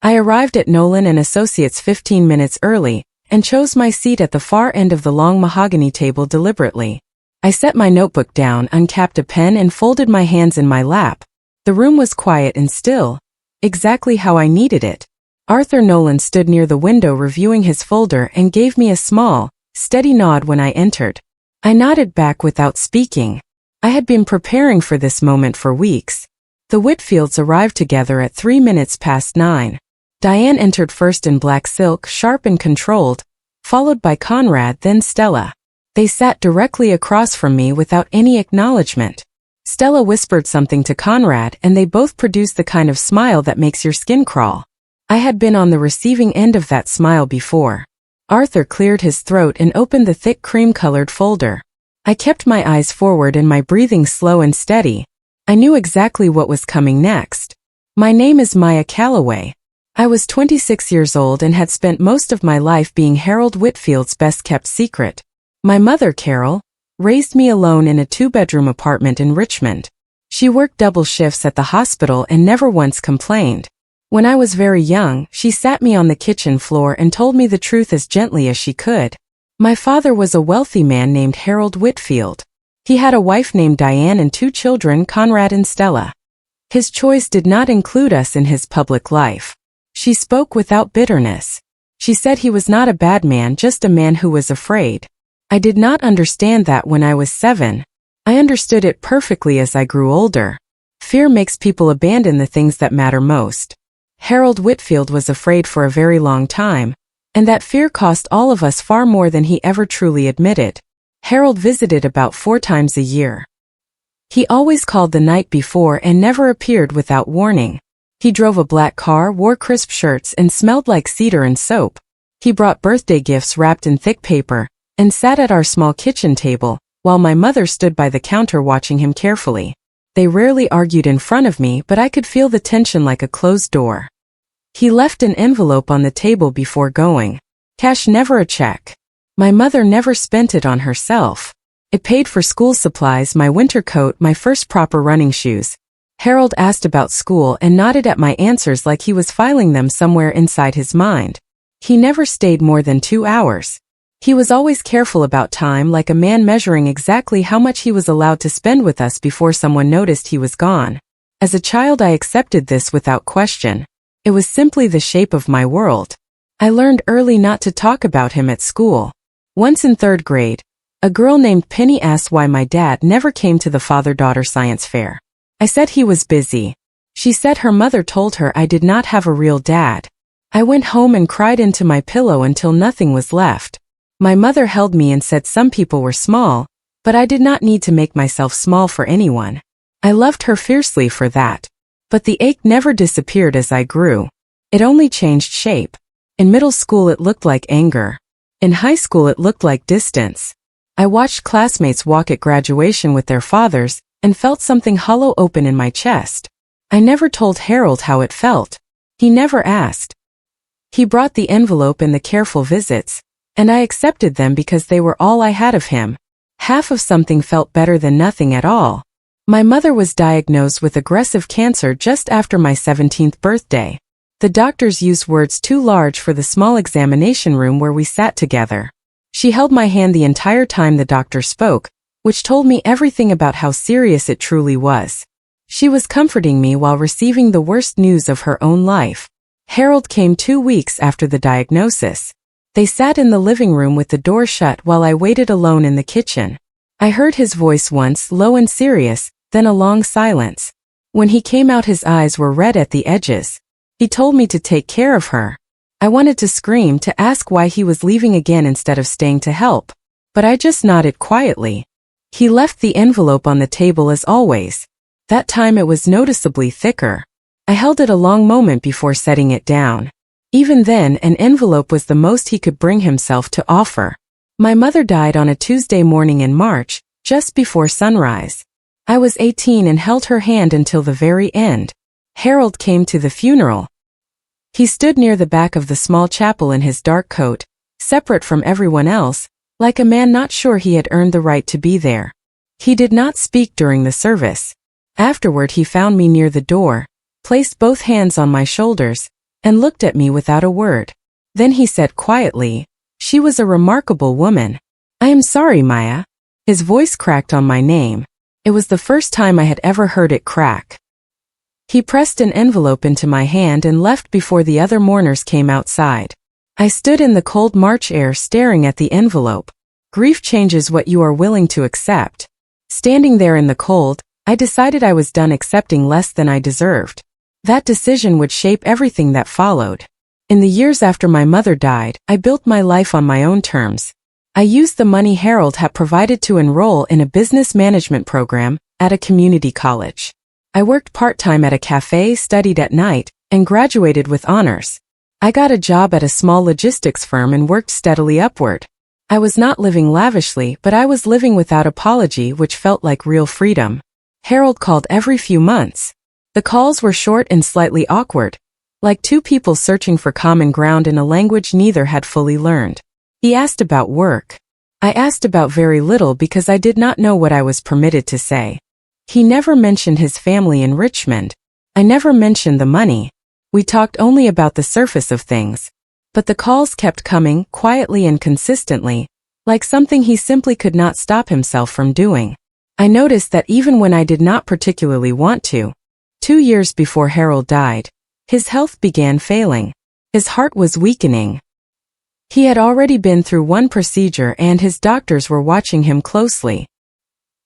I arrived at Nolan and Associates 15 minutes early, and chose my seat at the far end of the long mahogany table deliberately. I set my notebook down, uncapped a pen and folded my hands in my lap. The room was quiet and still, exactly how I needed it. Arthur Nolan stood near the window reviewing his folder and gave me a small, steady nod when I entered. I nodded back without speaking. I had been preparing for this moment for weeks. The Whitfields arrived together at 9:03. Diane entered first in black silk, sharp and controlled, followed by Conrad, then Stella. They sat directly across from me without any acknowledgement. Stella whispered something to Conrad and they both produced the kind of smile that makes your skin crawl. I had been on the receiving end of that smile before. Arthur cleared his throat and opened the thick cream-colored folder. I kept my eyes forward and my breathing slow and steady. I knew exactly what was coming next. My name is Maya Calloway. I was 26 years old and had spent most of my life being Harold Whitfield's best-kept secret. My mother, Carol, raised me alone in a 2-bedroom apartment in Richmond. She worked double shifts at the hospital and never once complained. When I was very young, she sat me on the kitchen floor and told me the truth as gently as she could. My father was a wealthy man named Harold Whitfield. He had a wife named Diane and 2 children, Conrad and Stella. His choice did not include us in his public life. She spoke without bitterness. She said he was not a bad man, just a man who was afraid. I did not understand that when I was 7. I understood it perfectly as I grew older. Fear makes people abandon the things that matter most. Harold Whitfield was afraid for a very long time, and that fear cost all of us far more than he ever truly admitted. Harold visited about 4 times a year. He always called the night before and never appeared without warning. He drove a black car, wore crisp shirts, and smelled like cedar and soap. He brought birthday gifts wrapped in thick paper, and sat at our small kitchen table, while my mother stood by the counter watching him carefully. They rarely argued in front of me, but I could feel the tension like a closed door. He left an envelope on the table before going. Cash, never a check. My mother never spent it on herself. It paid for school supplies, my winter coat, my first proper running shoes. Harold asked about school and nodded at my answers like he was filing them somewhere inside his mind. He never stayed more than 2 hours. He was always careful about time, like a man measuring exactly how much he was allowed to spend with us before someone noticed he was gone. As a child, I accepted this without question. It was simply the shape of my world. I learned early not to talk about him at school. Once in 3rd grade, a girl named Penny asked why my dad never came to the father-daughter science fair. I said he was busy. She said her mother told her I did not have a real dad. I went home and cried into my pillow until nothing was left. My mother held me and said some people were small, but I did not need to make myself small for anyone. I loved her fiercely for that. But the ache never disappeared as I grew. It only changed shape. In middle school it looked like anger. In high school it looked like distance. I watched classmates walk at graduation with their fathers, and felt something hollow open in my chest. I never told Harold how it felt. He never asked. He brought the envelope and the careful visits, and I accepted them because they were all I had of him. Half of something felt better than nothing at all. My mother was diagnosed with aggressive cancer just after my 17th birthday. The doctors used words too large for the small examination room where we sat together. She held my hand the entire time the doctor spoke, which told me everything about how serious it truly was. She was comforting me while receiving the worst news of her own life. Harold came 2 weeks after the diagnosis. They sat in the living room with the door shut while I waited alone in the kitchen. I heard his voice once, low and serious, then a long silence. When he came out, his eyes were red at the edges. He told me to take care of her. I wanted to scream, to ask why he was leaving again instead of staying to help. But I just nodded quietly. He left the envelope on the table as always. That time it was noticeably thicker. I held it a long moment before setting it down. Even then, an envelope was the most he could bring himself to offer. My mother died on a Tuesday morning in March, just before sunrise. I was 18 and held her hand until the very end. Harold came to the funeral. He stood near the back of the small chapel in his dark coat, separate from everyone else, like a man not sure he had earned the right to be there. He did not speak during the service. Afterward he found me near the door, placed both hands on my shoulders, and looked at me without a word. Then he said quietly, "She was a remarkable woman." "I am sorry, Maya." His voice cracked on my name. It was the first time I had ever heard it crack. He pressed an envelope into my hand and left before the other mourners came outside. I stood in the cold March air staring at the envelope. Grief changes what you are willing to accept. Standing there in the cold, I decided I was done accepting less than I deserved. That decision would shape everything that followed. In the years after my mother died, I built my life on my own terms. I used the money Harold had provided to enroll in a business management program at a community college. I worked part-time at a cafe, studied at night, and graduated with honors. I got a job at a small logistics firm and worked steadily upward. I was not living lavishly, but I was living without apology, which felt like real freedom. Harold called every few months. The calls were short and slightly awkward, like two people searching for common ground in a language neither had fully learned. He asked about work. I asked about very little because I did not know what I was permitted to say. He never mentioned his family in Richmond. I never mentioned the money. We talked only about the surface of things. But the calls kept coming, quietly and consistently, like something he simply could not stop himself from doing. I noticed that even when I did not particularly want to. 2 years before Harold died, his health began failing. His heart was weakening. He had already been through one procedure and his doctors were watching him closely.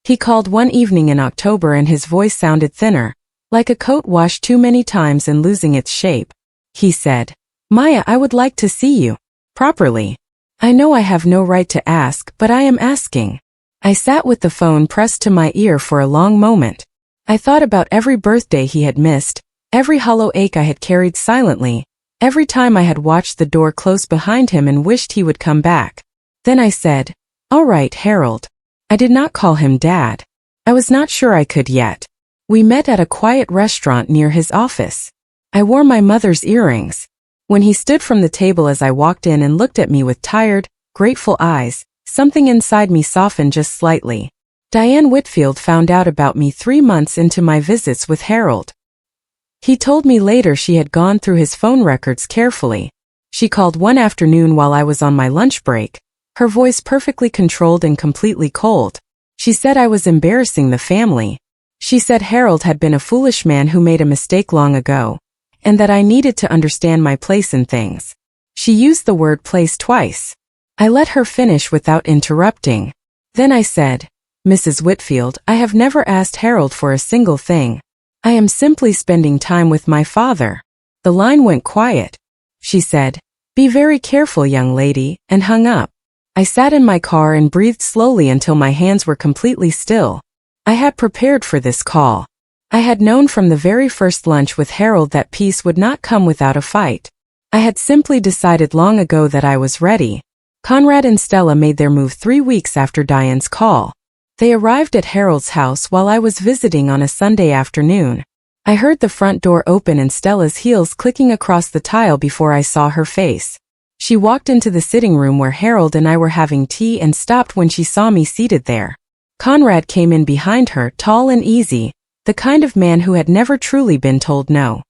He called one evening in October and his voice sounded thinner, like a coat washed too many times and losing its shape. He said, "Maya, I would like to see you. Properly. I know I have no right to ask, but I am asking." I sat with the phone pressed to my ear for a long moment. I thought about every birthday he had missed, every hollow ache I had carried silently, every time I had watched the door close behind him and wished he would come back. Then I said, "All right, Harold." I did not call him Dad. I was not sure I could yet. We met at a quiet restaurant near his office. I wore my mother's earrings. When he stood from the table as I walked in and looked at me with tired, grateful eyes, something inside me softened just slightly. Diane Whitfield found out about me 3 months into my visits with Harold. He told me later she had gone through his phone records carefully. She called one afternoon while I was on my lunch break, her voice perfectly controlled and completely cold. She said I was embarrassing the family. She said Harold had been a foolish man who made a mistake long ago, and that I needed to understand my place in things. She used the word place twice. I let her finish without interrupting. Then I said, "Mrs. Whitfield, I have never asked Harold for a single thing. I am simply spending time with my father." The line went quiet. She said, "Be very careful, young lady," and hung up. I sat in my car and breathed slowly until my hands were completely still. I had prepared for this call. I had known from the very first lunch with Harold that peace would not come without a fight. I had simply decided long ago that I was ready. Conrad and Stella made their move 3 weeks after Diane's call. They arrived at Harold's house while I was visiting on a Sunday afternoon. I heard the front door open and Stella's heels clicking across the tile before I saw her face. She walked into the sitting room where Harold and I were having tea and stopped when she saw me seated there. Conrad came in behind her, tall and easy, the kind of man who had never truly been told no.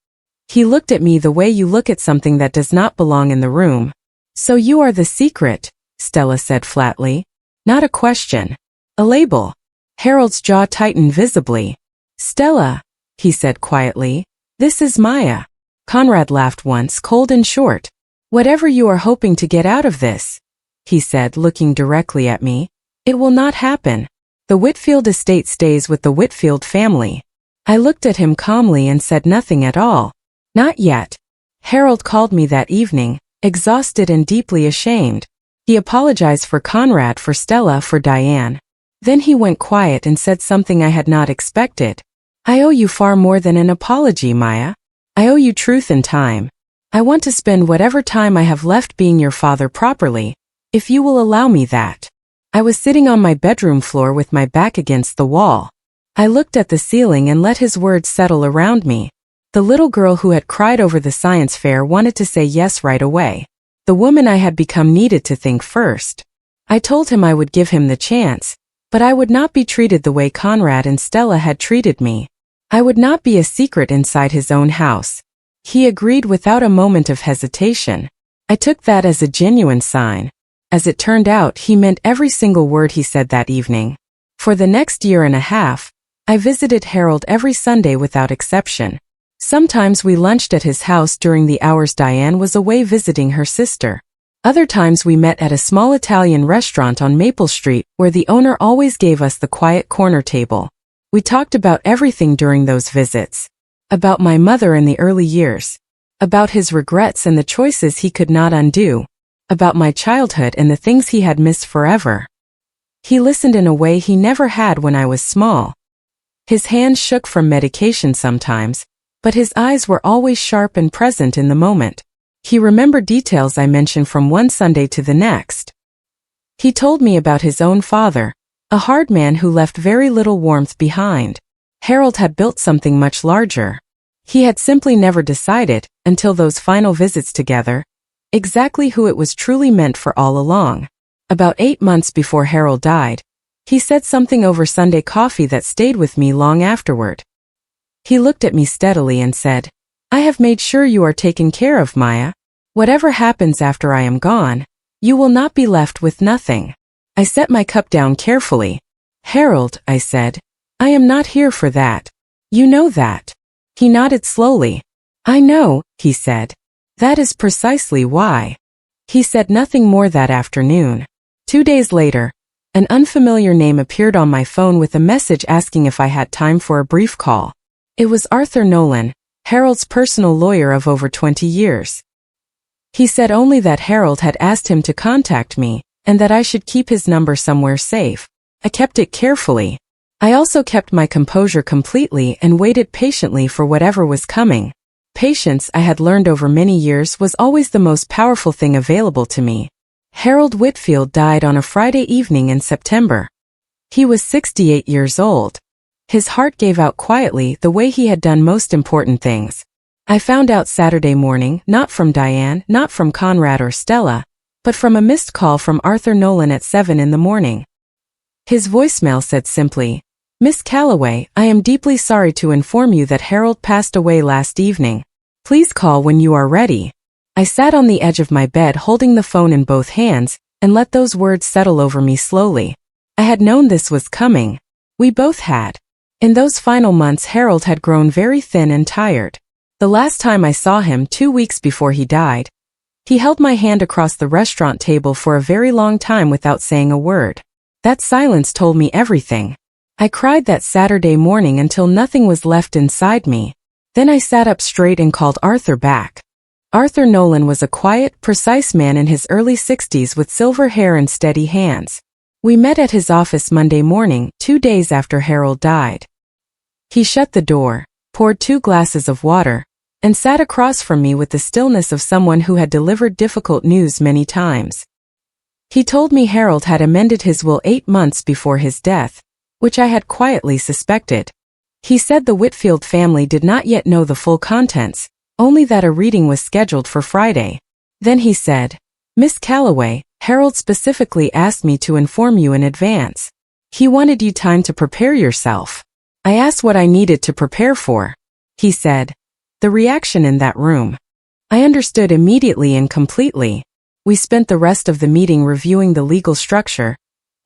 He looked at me the way you look at something that does not belong in the room. "So you are the secret," Stella said flatly. Not a question. A label. Harold's jaw tightened visibly. "Stella," he said quietly, "this is Maya." Conrad laughed once, cold and short. "Whatever you are hoping to get out of this," he said, looking directly at me, "it will not happen. The Whitfield estate stays with the Whitfield family." I looked at him calmly and said nothing at all. "Not yet." Harold called me that evening, exhausted and deeply ashamed. He apologized for Conrad, for Stella, for Diane. Then he went quiet and said something I had not expected. "I owe you far more than an apology, Maya. I owe you truth and time. I want to spend whatever time I have left being your father properly, if you will allow me that." I was sitting on my bedroom floor with my back against the wall. I looked at the ceiling and let his words settle around me. The little girl who had cried over the science fair wanted to say yes right away. The woman I had become needed to think first. I told him I would give him the chance, but I would not be treated the way Conrad and Stella had treated me. I would not be a secret inside his own house. He agreed without a moment of hesitation. I took that as a genuine sign. As it turned out, he meant every single word he said that evening. For the next year and a half, I visited Harold every Sunday without exception. Sometimes we lunched at his house during the hours Diane was away visiting her sister. Other times we met at a small Italian restaurant on Maple Street where the owner always gave us the quiet corner table. We talked about everything during those visits. About my mother in the early years. About his regrets and the choices he could not undo. About my childhood and the things he had missed forever. He listened in a way he never had when I was small. His hands shook from medication sometimes, but his eyes were always sharp and present in the moment. He remembered details I mentioned from one Sunday to the next. He told me about his own father, a hard man who left very little warmth behind. Harold had built something much larger. He had simply never decided, until those final visits together, exactly who it was truly meant for all along. About 8 months before Harold died, he said something over Sunday coffee that stayed with me long afterward. He looked at me steadily and said, "I have made sure you are taken care of, Maya. Whatever happens after I am gone, you will not be left with nothing." I set my cup down carefully. "Harold," I said, "I am not here for that. You know that." He nodded slowly. "I know," he said. "That is precisely why." He said nothing more that afternoon. 2 days later, an unfamiliar name appeared on my phone with a message asking if I had time for a brief call. It was Arthur Nolan, Harold's personal lawyer of over 20 years. He said only that Harold had asked him to contact me, and that I should keep his number somewhere safe. I kept it carefully. I also kept my composure completely and waited patiently for whatever was coming. Patience, I had learned over many years, was always the most powerful thing available to me. Harold Whitfield died on a Friday evening in September. He was 68 years old. His heart gave out quietly the way he had done most important things. I found out Saturday morning, not from Diane, not from Conrad or Stella, but from a missed call from Arthur Nolan at 7 in the morning. His voicemail said simply, "Miss Calloway, I am deeply sorry to inform you that Harold passed away last evening. Please call when you are ready." I sat on the edge of my bed holding the phone in both hands and let those words settle over me slowly. I had known this was coming. We both had. In those final months, Harold had grown very thin and tired. The last time I saw him, 2 weeks before he died, he held my hand across the restaurant table for a very long time without saying a word. That silence told me everything. I cried that Saturday morning until nothing was left inside me. Then I sat up straight and called Arthur back. Arthur Nolan was a quiet, precise man in his early 60s with silver hair and steady hands. We met at his office Monday morning, 2 days after Harold died. He shut the door, poured 2 glasses of water, and sat across from me with the stillness of someone who had delivered difficult news many times. He told me Harold had amended his will 8 months before his death, which I had quietly suspected. He said the Whitfield family did not yet know the full contents, only that a reading was scheduled for Friday. Then he said, "Miss Calloway, Harold specifically asked me to inform you in advance. He wanted you time to prepare yourself." I asked what I needed to prepare for. He said, "The reaction in that room." I understood immediately and completely. We spent the rest of the meeting reviewing the legal structure,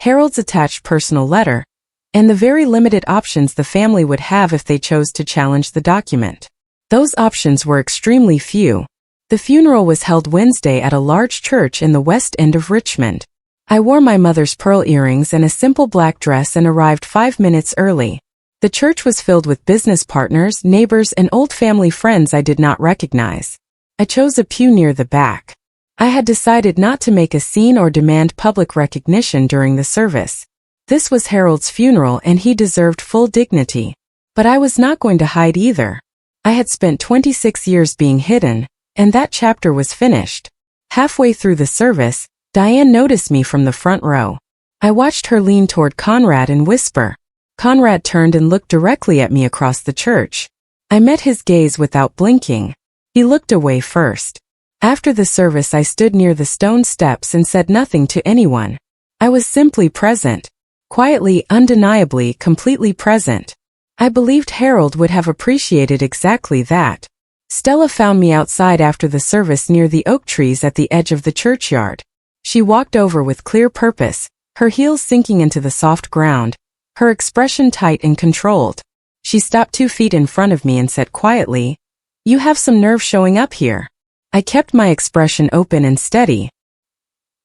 Harold's attached personal letter, and the very limited options the family would have if they chose to challenge the document. Those options were extremely few. The funeral was held Wednesday at a large church in the West End of Richmond. I wore my mother's pearl earrings and a simple black dress and arrived 5 minutes early. The church was filled with business partners, neighbors, and old family friends I did not recognize. I chose a pew near the back. I had decided not to make a scene or demand public recognition during the service. This was Harold's funeral and he deserved full dignity. But I was not going to hide either. I had spent 26 years being hidden, and that chapter was finished. Halfway through the service, Diane noticed me from the front row. I watched her lean toward Conrad and whisper. Conrad turned and looked directly at me across the church. I met his gaze without blinking. He looked away first. After the service, I stood near the stone steps and said nothing to anyone. I was simply present. Quietly, undeniably, completely present. I believed Harold would have appreciated exactly that. Stella found me outside after the service near the oak trees at the edge of the churchyard. She walked over with clear purpose, her heels sinking into the soft ground, her expression tight and controlled. She stopped 2 feet in front of me and said quietly, "You have some nerve showing up here." I kept my expression open and steady.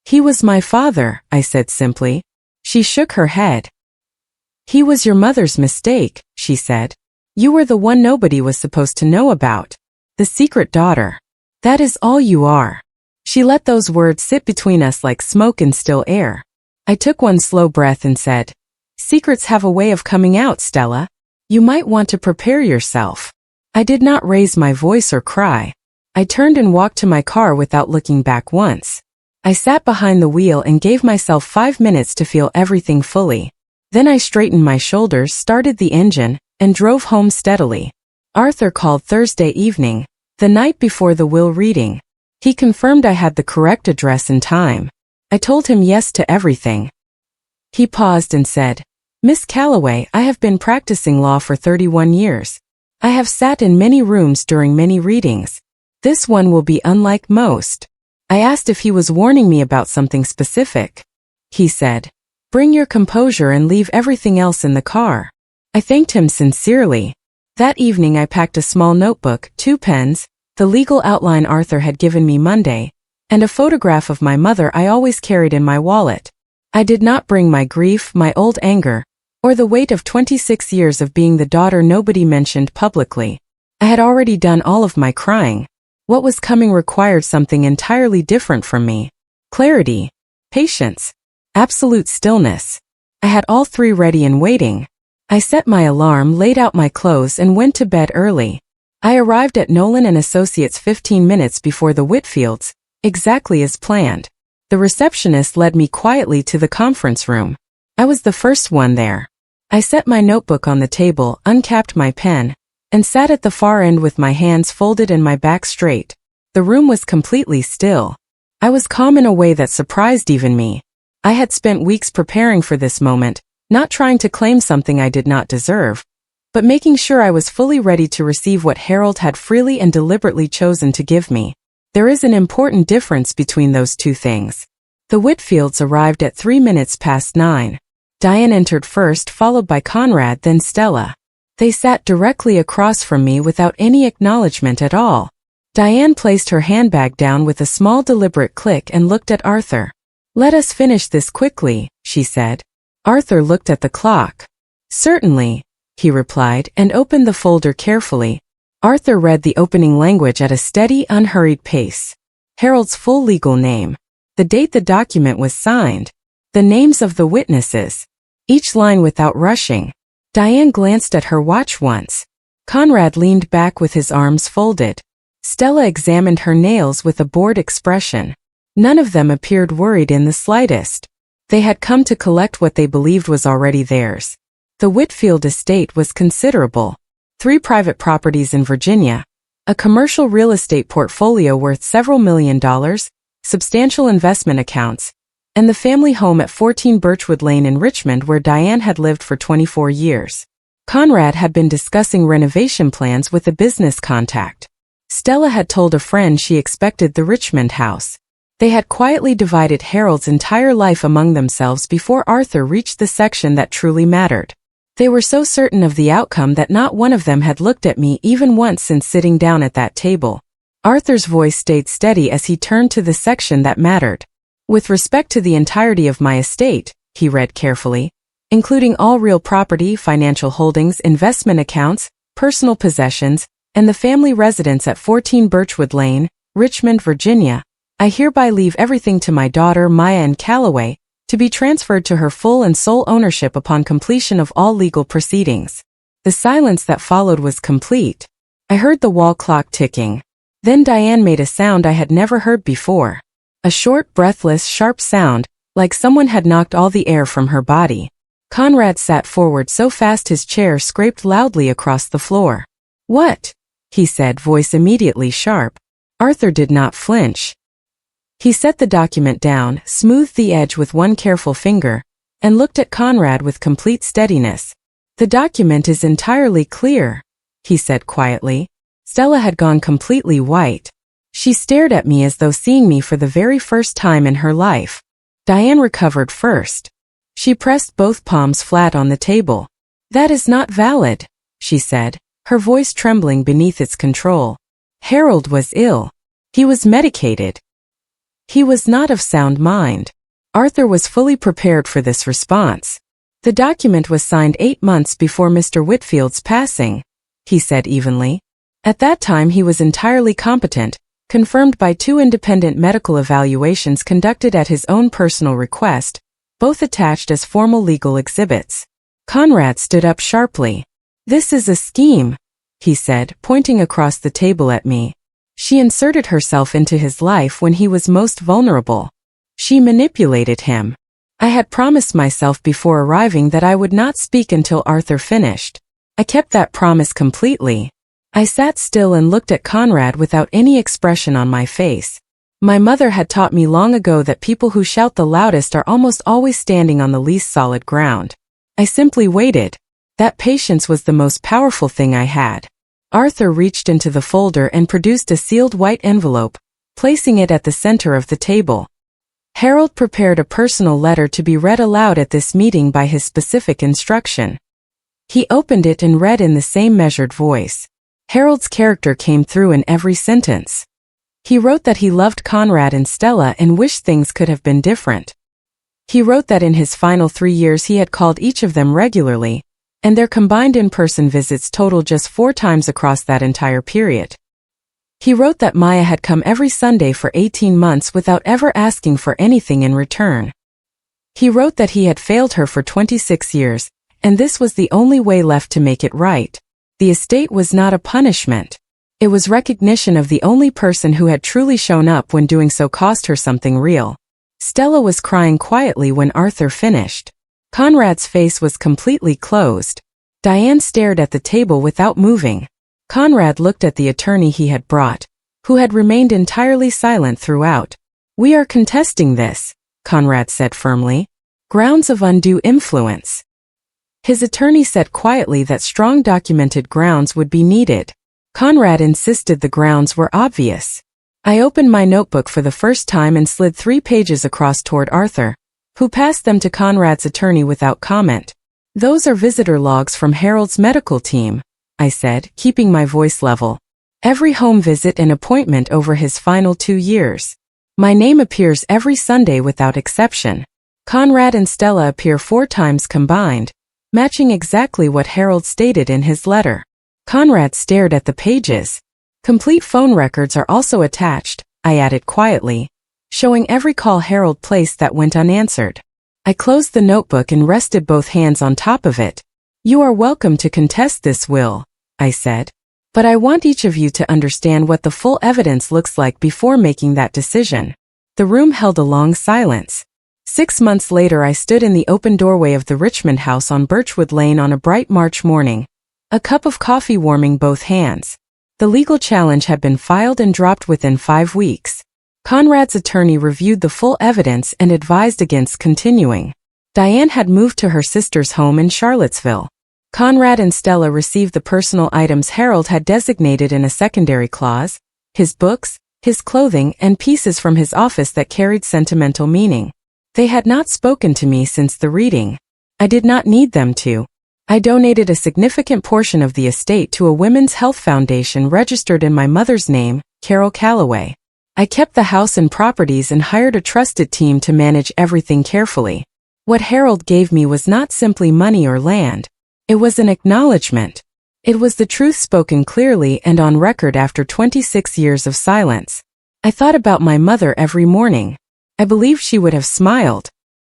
"He was my father," I said simply. She shook her head. "He was your mother's mistake," she said. "You were the one nobody was supposed to know about. The secret daughter. That is all you are." She let those words sit between us like smoke in still air. I took one slow breath and said, "Secrets have a way of coming out, Stella. You might want to prepare yourself." I did not raise my voice or cry. I turned and walked to my car without looking back once. I sat behind the wheel and gave myself 5 minutes to feel everything fully. Then I straightened my shoulders, started the engine, and drove home steadily. Arthur called Thursday evening, the night before the will reading. He confirmed I had the correct address and time. I told him yes to everything. He paused and said, "Miss Calloway, I have been practicing law for 31 years. I have sat in many rooms during many readings. This one will be unlike most." I asked if he was warning me about something specific. He said, "Bring your composure and leave everything else in the car." I thanked him sincerely. That evening I packed a small notebook, 2 pens, the legal outline Arthur had given me Monday, and a photograph of my mother I always carried in my wallet. I did not bring my grief, my old anger, or the weight of 26 years of being the daughter nobody mentioned publicly. I had already done all of my crying. What was coming required something entirely different from me. Clarity, patience, absolute stillness. I had all 3 ready and waiting. I set my alarm, laid out my clothes, and went to bed early. I arrived at Nolan and Associates 15 minutes before the Whitfields, exactly as planned. The receptionist led me quietly to the conference room. I was the first one there. I set my notebook on the table, uncapped my pen, and sat at the far end with my hands folded and my back straight. The room was completely still. I was calm in a way that surprised even me. I had spent weeks preparing for this moment, not trying to claim something I did not deserve, but making sure I was fully ready to receive what Harold had freely and deliberately chosen to give me. There is an important difference between those 2 things. The Whitfields arrived at 3 minutes past 9. Diane entered first, followed by Conrad, then Stella. They sat directly across from me without any acknowledgement at all. Diane placed her handbag down with a small deliberate click and looked at Arthur. "Let us finish this quickly," she said. Arthur looked at the clock. "Certainly," he replied and opened the folder carefully. Arthur read the opening language at a steady, unhurried pace. Harold's full legal name. The date the document was signed. The names of the witnesses. Each line without rushing. Diane glanced at her watch once. Conrad leaned back with his arms folded. Stella examined her nails with a bored expression. None of them appeared worried in the slightest. They had come to collect what they believed was already theirs. The Whitfield estate was considerable. 3 private properties in Virginia, a commercial real estate portfolio worth several $1,000,000, substantial investment accounts, and the family home at 14 Birchwood Lane in Richmond where Diane had lived for 24 years. Conrad had been discussing renovation plans with a business contact. Stella had told a friend she expected the Richmond house. They had quietly divided Harold's entire life among themselves before Arthur reached the section that truly mattered. They were so certain of the outcome that not one of them had looked at me even once since sitting down at that table. Arthur's voice stayed steady as he turned to the section that mattered. "With respect to the entirety of my estate," he read carefully, "including all real property, financial holdings, investment accounts, personal possessions, and the family residence at 14 Birchwood Lane, Richmond, Virginia, I hereby leave everything to my daughter Maya and Calloway, to be transferred to her full and sole ownership upon completion of all legal proceedings." The silence that followed was complete. I heard the wall clock ticking. Then Diane made a sound I had never heard before. A short, breathless, sharp sound, like someone had knocked all the air from her body. Conrad sat forward so fast his chair scraped loudly across the floor. "What?" he said, voice immediately sharp. Arthur did not flinch. He set the document down, smoothed the edge with one careful finger, and looked at Conrad with complete steadiness. "The document is entirely clear," he said quietly. Stella had gone completely white. She stared at me as though seeing me for the very first time in her life. Diane recovered first. She pressed both palms flat on the table. "That is not valid," she said, her voice trembling beneath its control. Harold was ill. He was medicated. He was not of sound mind. Arthur was fully prepared for this response. "The document was signed 8 months before Mr. Whitfield's passing," he said evenly. "At that time he was entirely competent, confirmed by 2 independent medical evaluations conducted at his own personal request, both attached as formal legal exhibits." Conrad stood up sharply. "This is a scheme," he said, pointing across the table at me. "She inserted herself into his life when he was most vulnerable. She manipulated him. I had promised myself before arriving that I would not speak until Arthur finished. I kept that promise completely." I sat still and looked at Conrad without any expression on my face. My mother had taught me long ago that people who shout the loudest are almost always standing on the least solid ground. I simply waited. That patience was the most powerful thing I had. Arthur reached into the folder and produced a sealed white envelope, placing it at the center of the table. Harold prepared a personal letter to be read aloud at this meeting by his specific instruction. He opened it and read in the same measured voice. Harold's character came through in every sentence. He wrote that he loved Conrad and Stella and wished things could have been different. He wrote that in his final 3 years he had called each of them regularly, and their combined in-person visits totaled just 4 times across that entire period. He wrote that Maya had come every Sunday for 18 months without ever asking for anything in return. He wrote that he had failed her for 26 years, and this was the only way left to make it right. The estate was not a punishment. It was recognition of the only person who had truly shown up when doing so cost her something real. Stella was crying quietly when Arthur finished. Conrad's face was completely closed. Diane stared at the table without moving. Conrad looked at the attorney he had brought, who had remained entirely silent throughout. "We are contesting this," Conrad said firmly. "Grounds of undue influence." His attorney said quietly that strong documented grounds would be needed. Conrad insisted the grounds were obvious. I opened my notebook for the first time and slid 3 pages across toward Arthur, who passed them to Conrad's attorney without comment. "Those are visitor logs from Harold's medical team," I said, keeping my voice level. "Every home visit and appointment over his final 2 years. My name appears every Sunday without exception. Conrad and Stella appear 4 times combined, matching exactly what Harold stated in his letter." Conrad stared at the pages. "Complete phone records are also attached," I added quietly, showing every call Harold placed that went unanswered. I closed the notebook and rested both hands on top of it. "You are welcome to contest this will," I said. "But I want each of you to understand what the full evidence looks like before making that decision." The room held a long silence. 6 months later I stood in the open doorway of the Richmond house on Birchwood Lane on a bright March morning, a cup of coffee warming both hands. The legal challenge had been filed and dropped within 5 weeks. Conrad's attorney reviewed the full evidence and advised against continuing. Diane had moved to her sister's home in Charlottesville. Conrad and Stella received the personal items Harold had designated in a secondary clause: his books, his clothing, and pieces from his office that carried sentimental meaning. They had not spoken to me since the reading. I did not need them to. I donated a significant portion of the estate to a women's health foundation registered in my mother's name, Carol Calloway. I kept the house and properties and hired a trusted team to manage everything carefully. What Harold gave me was not simply money or land. It was an acknowledgement. It was the truth spoken clearly and on record after 26 years of silence. I thought about my mother every morning. I believed she would have smiled.